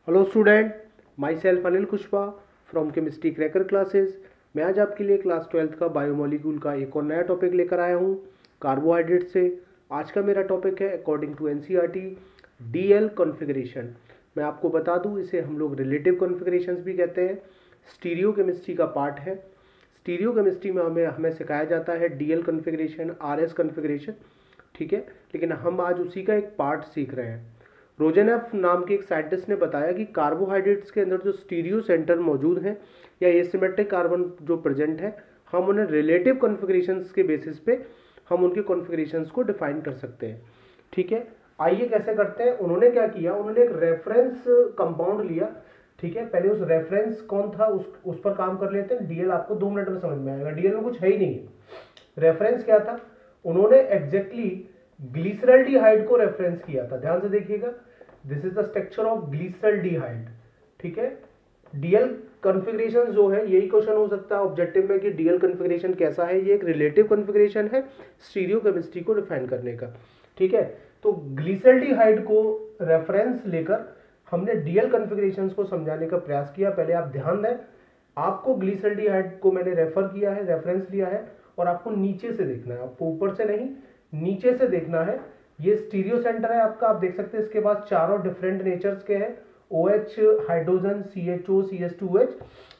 Hello student, my self Anil Kushwaha from chemistry cracker classes. मैं आज आपके लिए क्लास 12th का बायोमोलिक्यूल का एक और नया टॉपिक लेकर आया हूँ कार्बोहाइड्रेट से। आज का मेरा टॉपिक है according to NCERT DL configuration. मैं आपको बता दूँ, इसे हम लोग रिलेटिव कॉन्फ़िगरेशंस भी कहते हैं। स्टीरियो केमिस्ट्री का पार्ट है। स्टीरियो केमिस्ट्री में हमें सिखाया जाता है डीएल कॉन्फ़िगरेशन, आरएस कॉन्फ़िगरेशन, ठीक है। लेकिन हम आज उसी का एक पार्ट सीख रहे हैं। रोजेनेफ नाम के एक साइंटिस्ट ने बताया कि कार्बोहाइड्रेट्स के अंदर जो स्टीरियो सेंटर मौजूद हैं या एसिमेट्रिक कार्बन जो प्रेजेंट है, हम उन्हें रिलेटिव कॉन्फ़िगरेशंस के बेसिस पे हम उनके कॉन्फ़िगरेशंस को डिफाइन कर सकते हैं, ठीक है। आइए कैसे करते हैं। उन्होंने क्या किया, उन्होंने एक रेफरेंस कंपाउंड लिया, ठीक है। पहले उस रेफरेंस कौन था उस पर काम कर लेते हैं। डीएल आपको 2 मिनट में समझ में आएगा, डीएल में कुछ है ही नहीं है। रेफरेंस क्या था, उन्होंने एग्जैक्टली ग्लिसरल्डिहाइड को रेफरेंस किया था। ध्यान से देखिएगा, this is the structure of glyceraldehyde, ठीक है। डीएल कॉन्फ़िगरेशन जो है, यही क्वेश्चन हो सकता है ऑब्जेक्टिव में कि डीएल कॉन्फ़िगरेशन कैसा है। ये एक रिलेटिव कॉन्फ़िगरेशन है स्टीरियो केमिस्ट्री को डिफाइन करने का, ठीक है। तो ग्लिसरल्डिहाइड को रेफरेंस लेकर हमने डीएल कॉन्फ़िगरेशन को समझाने का प्रयास किया। पहले आप ध्यान दें, आपको ग्लिसरल्डिहाइड को मैंने रेफर किया है, रेफरेंस लिया है, और आपको नीचे से देखना है, आपको ऊपर से नहीं नीचे से देखना है। ये स्टीरियो सेंटर है आपका, आप देख सकते हैं इसके पास चारों डिफरेंट नेचर्स के हैं, OH हाइड्रोजन, CHO, CH2H।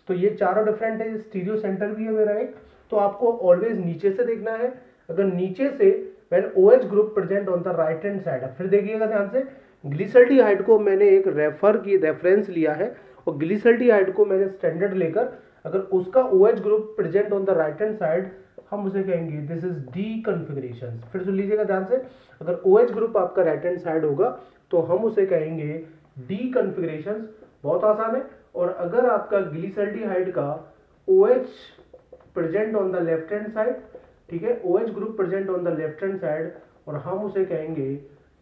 तो ये चारों डिफरेंट है, स्टीरियो सेंटर भी है मेरा एक। तो आपको ऑलवेज नीचे से देखना है। अगर नीचे से when OH group present on the right hand side, फिर देखिएगा ध्यान से, ग्लिसरल्डिहाइड को मैंने एक रेफरेंस लिया है और ग्लिसरल्डिहाइड को मैंने स्टैंडर्ड लेकर, अगर उसका OH group present on the right hand side, हम उसे कहेंगे दिस इज डी कॉन्फ़िगरेशन। फिर सुन लीजिएगा ध्यान से, अगर OH ग्रुप आपका राइट हैंड साइड होगा तो हम उसे कहेंगे डी कॉन्फ़िगरेशन। बहुत आसान है। और अगर आपका ग्लिसरल्डिहाइड का OH present on the left hand side, ठीक है, OH group present on the left hand side, और हम उसे कहेंगे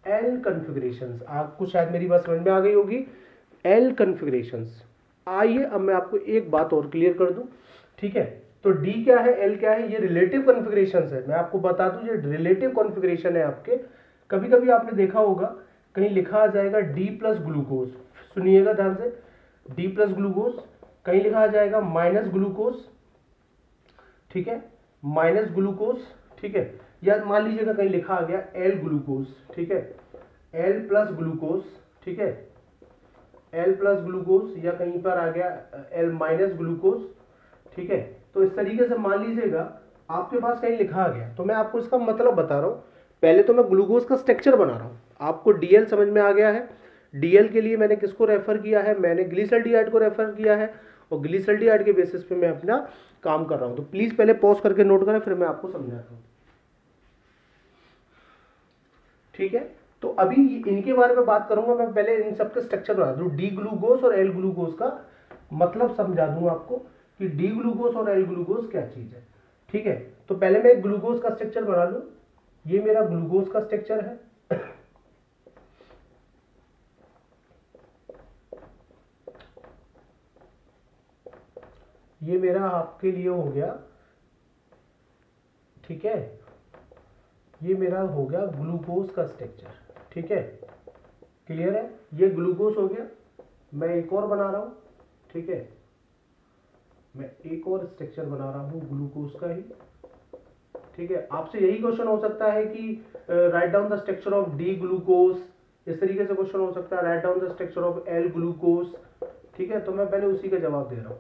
एल कॉन्फ़िगरेशंस। आपको शायद मेरी बात समझ में आ गई होगी, एल कॉन्फ़िगरेशंस। आइए अब मैं आपको एक बात और क्लियर कर दूं, ठीक है। तो डी क्या है, एल क्या है, ये रिलेटिव कॉन्फ़िगरेशंस है। मैं आपको बता दूं, ये रिलेटिव कॉन्फ़िगरेशन है आपके। कभी कभी आपने देखा होगा कहीं लिखा आ जाएगा डी प्लस ग्लूकोज, सुनिएगा ध्यान से, डी प्लस ग्लूकोज, कहीं लिखा आ जाएगा माइनस ग्लूकोज, ठीक है, माइनस ग्लूकोज, ठीक है। या मान लीजिएगा कहीं लिखा आ गया एल ग्लूकोज, ठीक है, एल प्लस ग्लूकोज, ठीक है, एल प्लस ग्लूकोज, या कहीं पर आ गया एल माइनस ग्लूकोज, ठीक है। तो इस तरीके से मान लीजिएगा आपके पास कहीं लिखा आ गया, तो मैं आपको इसका मतलब बता रहा हूँ। पहले तो मैं ग्लूकोज का स्ट्रक्चर बना रहा हूँ। आपको डीएल समझ में आ गया है। डीएल के लिए मैंने किसको रेफर किया है, मैंने ग्लिसरल्डिहाइड को रेफर किया है, और ग्लिसरल्डिहाइड के बेसिस पे मैं अपना काम कर रहा हूँ। तो प्लीज पहले पॉज करके नोट करें, फिर मैं आपको समझाता हूँ, ठीक है। तो अभी इनके बारे में बात करूंगा मैं। पहले इन सबके स्ट्रक्चर बना दूं, डी ग्लूकोज और एल ग्लूकोज का मतलब समझा दूं आपको कि डी ग्लूकोज और एल ग्लूकोज क्या चीज है, ठीक है। तो पहले मैं एक ग्लूकोज का स्ट्रक्चर बना लूं। ये मेरा ग्लूकोज का स्ट्रक्चर है, ये मेरा आपके लिए हो गया, ठीक है, ये मेरा हो गया ग्लूकोज का स्ट्रक्चर, ठीक है। क्लियर है, ये ग्लूकोज हो गया। मैं एक और बना रहा हूं, ठीक है, मैं एक और स्ट्रक्चर बना रहा हूं ग्लूकोज का ही, ठीक है। आपसे यही क्वेश्चन हो सकता है कि write down the structure of D glucose, इस तरीके से क्वेश्चन हो सकता है, write down the structure of L glucose, ठीक है। तो मैं पहले उसी का जवाब दे रहा हूं,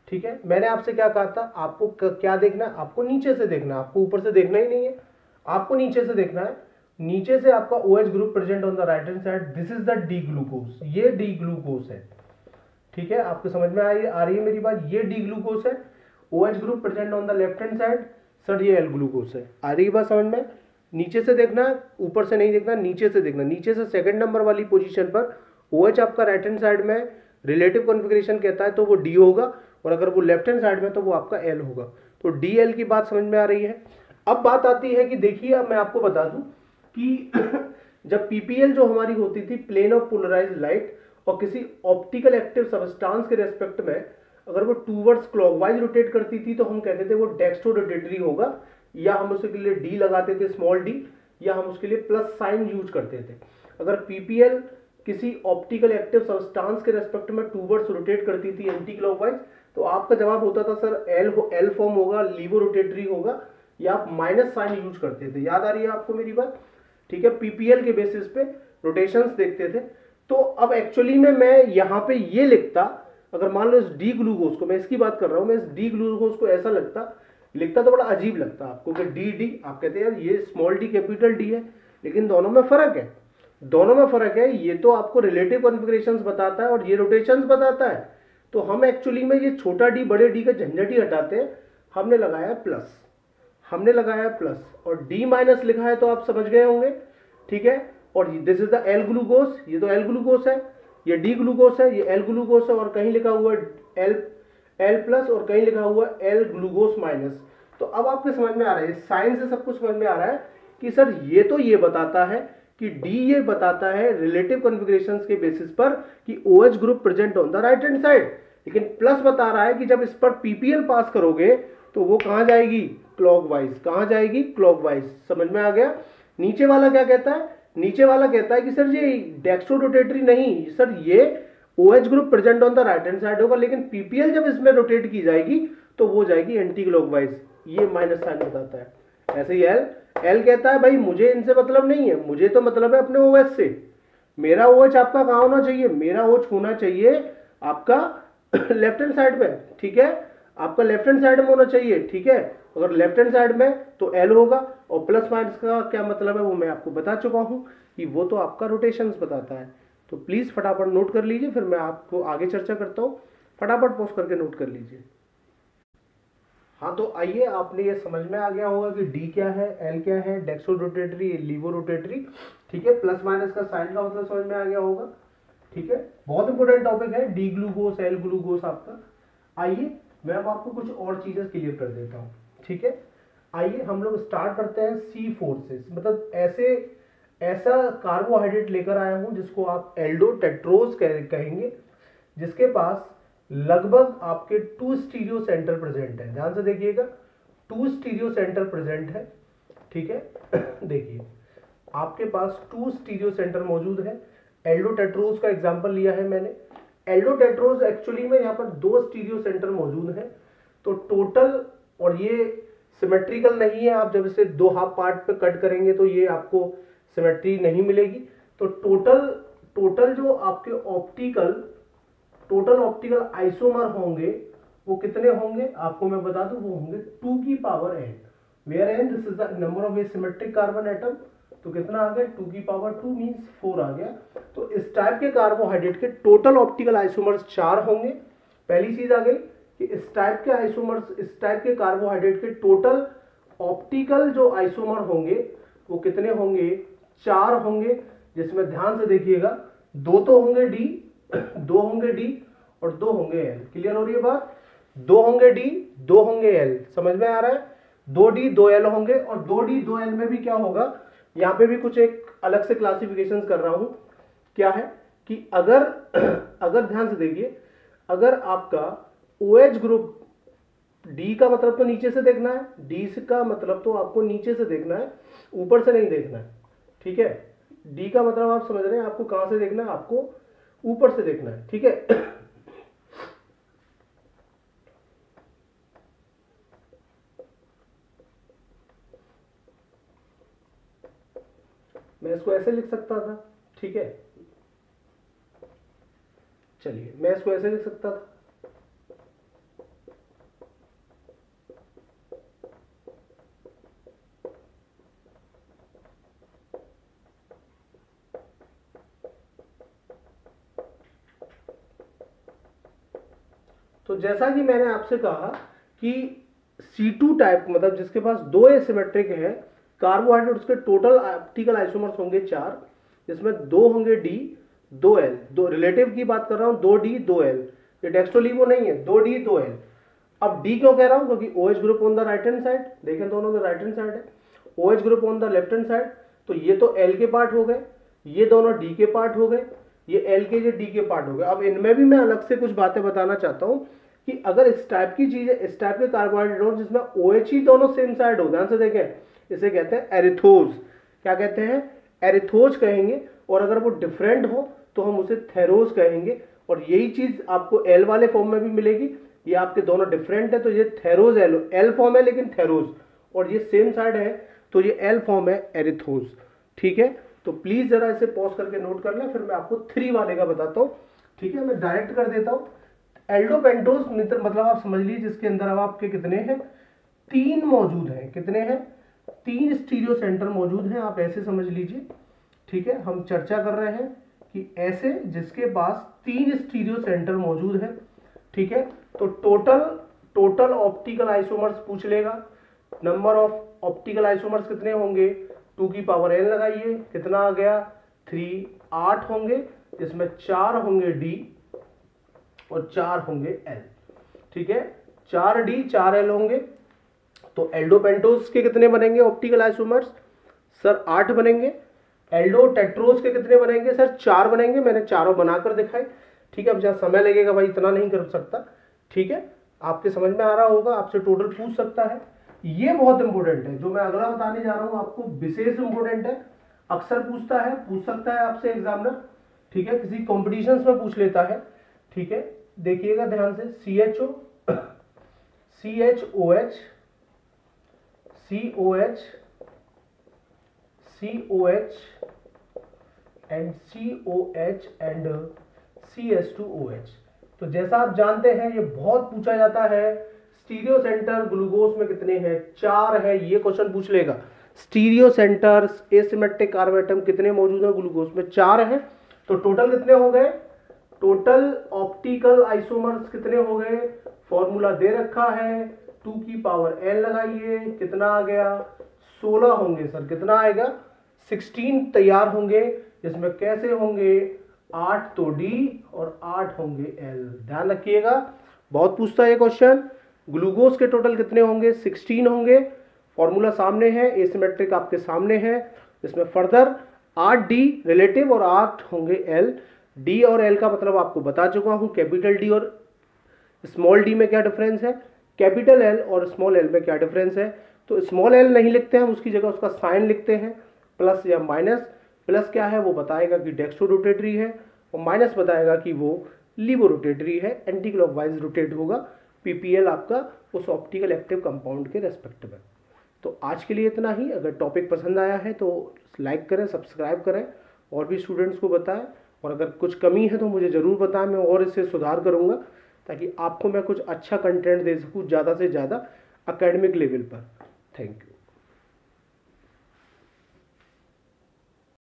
ठीक है। मैंने आपसे क्या कहा था, आपको क्या देखना है, आपको नीचे से देखना है, आपको ऊपर से देखना ही नहीं है, आपको नीचे से देखना है। नीचे से आपका OH group present on the right hand side, this is the D glucose, ये डी ग्लूकोज है, ठीक है। आपको समझ में आ रही है मेरी बात, ये डी ग्लूकोज है। OH group present on the left hand side, sir ये एल ग्लूकोज है। आ रही बात समझ में, नीचे से देखना, ऊपर से नहीं देखना, नीचे से देखना। नीचे से सेकंड नंबर वाली पोजीशन पर OH आपका राइट हैंड साइड में रिलेटिव कॉन्फ़िगरेशन कहता है तो वो डी होगा, और अगर वो लेफ्ट हैंड साइड में तो वो आपका एल होगा। तो डी एल की बात समझ में आ रही है। अब बात आती है कि देखिए, अब मैं आपको बता दूं कि जब पीपीएल जो हमारी होती थी, प्लेन ऑफ पोलराइज्ड लाइट, और किसी ऑप्टिकल एक्टिव सब्सटेंस के रेस्पेक्ट में अगर वो टूवर्ड्स क्लॉकवाइज रोटेट करती थी तो हम कहते थे वो डेक्स्ट्रो रोटेटरी होगा, या हम उसके लिए डी लगाते थे, स्मॉल डी, या हम उसके लिए प्लस साइन यूज करते थे। अगर पीपीएल किसी ऑप्टिकल एक्टिव सब्सटेंस के रेस्पेक्ट में टूवर्ड्स रोटेट करती थी एंटी क्लॉकवाइज, तो आपका जवाब होता था सर एल फॉर्म होगा, लीवो रोटेटरी होगा, या आप माइनस साइन यूज करते थे। याद आ रही है आपको मेरी बात? ठीक है, पीपीएल के बेसिस पे रोटेशंस देखते थे। तो अब एक्चुअली में मैं यहाँ पे ये लिखता, अगर मान लो इस डी ग्लूकोज को, मैं इसकी बात कर रहा हूँ, मैं इस डी ग्लूकोज को ऐसा लिखता तो बड़ा अजीब लगता आपको कि डी डी, आप कहते हैं यार ये स्मॉल डी कैपिटल डी है, लेकिन दोनों में फर्क है, दोनों में फर्क है। ये तो आपको रिलेटिव कॉन्फ़िगरेशंस बताता है और ये रोटेशंस बताता है। तो हम एक्चुअली में ये छोटा डी बड़े डी का झंझट ही हटाते हैं, हमने लगाया प्लस, हमने लगाया प्लस, और डी माइनस लिखा है तो आप समझ गए होंगे। ठीक है, और this is the L glucose, ये तो एल ग्लूकोज है, ये डी ग्लूकोज है, ये एल ग्लूकोज है, और कहीं लिखा हुआ है एल प्लस और कहीं लिखा हुआ है एल ग्लूकोज माइनस। तो अब आपके समझ में आ रहा है, साइन से सब कुछ समझ में आ रहा है कि सर ये तो ये बताता है कि डी ये बताता है रिलेटिव कॉन्फ़िगरेशंस के बेसिस पर कि OH group present on the right hand side, लेकिन प्लस बता रहा है कि जब इस पर पीपीएल पास करोगे तो वो कहां जाएगी? क्लॉकवाइज। कहां जाएगी? क्लॉकवाइज। समझ में आ गया? नीचे वाला क्या कहता है? नीचे वाला कहता है कि सर ये डेक्स्ट्रो रोटेटरी नहीं, सर ये OH group present on the right hand side होगा, लेकिन पीपीएल जब इसमें रोटेट की जाएगी तो वो जाएगी एंटी क्लॉकवाइज। ये माइनस साइन बताता है। ऐसे ही एल कहता है भाई मुझे इनसे मतलब नहीं है, मुझे तो मतलब है अपने OH से। मेरा OH आपका कहां होना चाहिए? मेरा OH होना चाहिए आपका लेफ्ट हैंड साइड पे। ठीक है, आपका लेफ्ट हैंड साइड में होना चाहिए। ठीक है, अगर लेफ्ट हैंड साइड में तो एल होगा, और प्लस माइनस का क्या मतलब है वो मैं आपको बता चुका हूं कि वो तो आपका रोटेशंस बताता है। तो प्लीज फटाफट नोट कर लीजिए, फिर मैं आपको आगे चर्चा करता हूं। फटाफट पॉज करके नोट कर लीजिए। हाँ, तो आइए, आपने ये समझ में आ गया होगा कि डी क्या है, एल क्या है, डेक्सो रोटेटरी, लीवो रोटेटरी। ठीक है, प्लस माइनस का साइन का मतलब समझ में आ गया होगा। ठीक है, बहुत इंपॉर्टेंट टॉपिक है डी ग्लूकोस एल ग्लूकोस आपका। आइए मैं अब आपको कुछ और चीजें क्लियर कर देता हूँ। ठीक है, आइए हम लोग स्टार्ट करते हैं सी फोर्सेस, मतलब ऐसा कार्बोहाइड्रेट लेकर आया हूं जिसको आप एल्डो टेट्रोज कहेंगे, जिसके पास लगभग आपके 2 स्टीरियो सेंटर प्रेजेंट है। ध्यान से देखिएगा, 2 स्टीरियो सेंटर प्रेजेंट है। ठीक है देखिए, आपके पास 2 स्टीरियो सेंटर मौजूद है। एल्डो टेट्रोज का एग्जांपल लिया है मैंने। एल्डो टेट्रोज एक्चुअली में यहाँ पर 2 स्टीरियो सेंटर मौजूद है। तो टोटल, और ये सिमेट्रिकल नहीं है, आप जब इसे 2 हाफ पार्ट पे कट करेंगे तो ये आपको सिमेट्री नहीं मिलेगी। तो टोटल जो आपके टोटल ऑप्टिकल आइसोमर होंगे वो कितने होंगे आपको मैं बता दूं, वो होंगे 2 की power n, where n this is the number of asymmetric carbon atom. तो कितना आ गया? 2 की पावर 2 मींस 4 आ गया। तो इस टाइप के कार्बोहाइड्रेट के टोटल ऑप्टिकल आइसोमर्स 4 होंगे। पहली चीज आ गई कि इस टाइप के आइसोमर्स, इस टाइप के कार्बोहाइड्रेट के टोटल ऑप्टिकल जो आइसोमर होंगे वो कितने होंगे? 4 होंगे, जिसमें ध्यान से देखिएगा 2 तो होंगे डी, 2 होंगे डी और 2 होंगे एल। क्लियर हो रही है बात? 2 होंगे डी, 2 होंगे एल। समझ में आ रहा है? 2 डी 2 एल होंगे, और 2 डी 2 एल में भी क्या होगा, यहाँ पे भी कुछ एक अलग से क्लासिफिकेशन कर रहा हूं। क्या है कि अगर ध्यान से देखिए, अगर आपका OH ग्रुप, डी का मतलब तो नीचे से देखना है, डी का मतलब तो आपको नीचे से देखना है, ऊपर से नहीं देखना है। ठीक है, डी का मतलब आप समझ रहे हैं, आपको कहां से देखना है? आपको ऊपर से देखना है। ठीक है मैं इसको ऐसे लिख सकता था। ठीक है, चलिए मैं इसको ऐसे लिख सकता था। तो जैसा कि मैंने आपसे कहा कि C2 टाइप, मतलब जिसके पास 2 एसिमेट्रिक है कार्बोहाइड्रेट, उसके टोटल ऑप्टिकल आइसोमर्स होंगे 4, जिसमें 2 होंगे डी, 2 एल। 2 रिलेटिव की बात कर रहा हूं, 2 डी 2 एल, ये डेक्स्ट्रोलीवो नहीं है, 2 डी 2 एल। अब डी क्यों कह रहा हूं? क्योंकि OH group on the right hand side, देखें दोनों तो राइट हैंड साइड है, OH group on the left hand side. तो ये तो एल के पार्ट हो गए, ये दोनों डी के पार्ट हो गए, ये एल के, ये डी के पार्ट हो गए। अब इनमें भी मैं अलग से कुछ बातें बताना चाहता हूं कि अगर इस टाइप की चीजें, इस टाइप के कार्बोहाइड्रेट हो जिसमें OH ही दोनों सेम साइड हो, ध्यान से देखें, इसे कहते हैं एरिथोज। क्या कहते हैं? एरिथोज कहेंगे। और अगर वो डिफरेंट हो तो हम उसे थेरोज कहेंगे। और यही चीज आपको एल वाले फॉर्म में भी मिलेगी। ये आपके दोनों डिफरेंट है, तो ये थेरोज एल फॉर्म है लेकिन थेरोज, और ये सेम साइड है तो ये एल फॉर्म है एरिथोज। ठीक है, तो प्लीज जरा इसे पॉज करके नोट कर लें, फिर मैं आपको 3 वाले का बताता हूँ। ठीक है, मैं डायरेक्ट कर देता हूँ। एल्डोपेंटोज मतलब आप समझ लीजिए जिसके अंदर अब आपके कितने हैं, 3 मौजूद हैं। कितने हैं? 3 स्टीरियो सेंटर मौजूद हैं, आप ऐसे समझ लीजिए। ठीक है, हम चर्चा कर रहे हैं कि ऐसे जिसके पास 3 स्टीरियो सेंटर मौजूद है। ठीक है, तो टोटल ऑप्टिकल आइसोमर्स पूछ लेगा। नंबर ऑफ ऑप्टिकल आइसोमर्स कितने होंगे, 2 की पावर n लगाइए, कितना आ गया 3, 8 होंगे, जिसमें 4 होंगे d और 4 होंगे l। ठीक है, 4d 4l होंगे। तो एल्डोपेंटोज के कितने बनेंगे ऑप्टिकल आइसोमर्स? सर 8 बनेंगे। एल्डोटेट्रोज के कितने बनेंगे? सर 4 बनेंगे। मैंने चारों बनाकर दिखाए। ठीक है, अब जहाँ समय लगेगा भाई इतना नहीं कर सकता। ठीक है, आपके समझ में आ रहा होगा, आपसे टोटल पूछ सकता है। ये बहुत इंपॉर्टेंट है, जो मैं अगला बताने जा रहा हूं आपको विशेष इंपॉर्टेंट है। अक्सर पूछ सकता है आपसे एग्जामिनर। ठीक है, किसी कॉम्पिटिशन्स में पूछ लेता है। ठीक है, देखिएगा ध्यान से, CHO, CHOH, COH, COH and COH and CH2OH। तो जैसा आप जानते हैं ये बहुत पूछा जाता है। स्टीरियो सेंटर ग्लूकोज में कितने हैं? 4 है, ये क्वेश्चन पूछ लेगा। Stereo centre asymmetric carbon atom कितने मौजूद हैं ग्लूकोज में? 4 है। तो टोटल कितने हो गए? टोटल ऑप्टिकल आइसोमर्स कितने हो गए? फॉर्मूला दे रखा है, 2 की पावर n लगाइए, कितना आ गया 16 होंगे। सर कितना आएगा? 16 तैयार होंगे, जिसमें कैसे होंगे 8 तो D और 8 होंगे L। ध्यान रखिएगा, बहुत पूछता है ये क्वेश्चन। ग्लूकोज के टोटल कितने होंगे? 16 होंगे। फॉर्मूला सामने है, एसिमेट्रिक आपके सामने है, इसमें फर्दर 8 D रिलेटिव और 8 होंगे L। D और L का मतलब आपको बता चुका हूं, कैपिटल D और स्मॉल d में क्या डिफरेंस है, कैपिटल L और स्मॉल l में क्या डिफरेंस है। तो स्मॉल l नहीं लिखते हैं, हम उसकी जगह उसका साइन लिखते हैं, प्लस या माइनस। प्लस क्या है वो बताएगा कि डेक्स्ट्रो रोटेटरी है, और माइनस बताएगा कि वो लीवो रोटेटरी है, एंटी क्लॉकवाइज रोटेट होगा। PPL आपका उस ऑप्टिकल एक्टिव कंपाउंड के रेस्पेक्टिव है। तो आज के लिए इतना ही। अगर टॉपिक पसंद आया है तो लाइक करें, सब्सक्राइब करें, और भी स्टूडेंट्स को बताएं। और अगर कुछ कमी है तो मुझे ज़रूर बताएं, मैं और इसे सुधार करूँगा, ताकि आपको मैं कुछ अच्छा कंटेंट दे सकूँ ज़्यादा से ज़्यादा एकेडमिक लेवल पर। Thank you.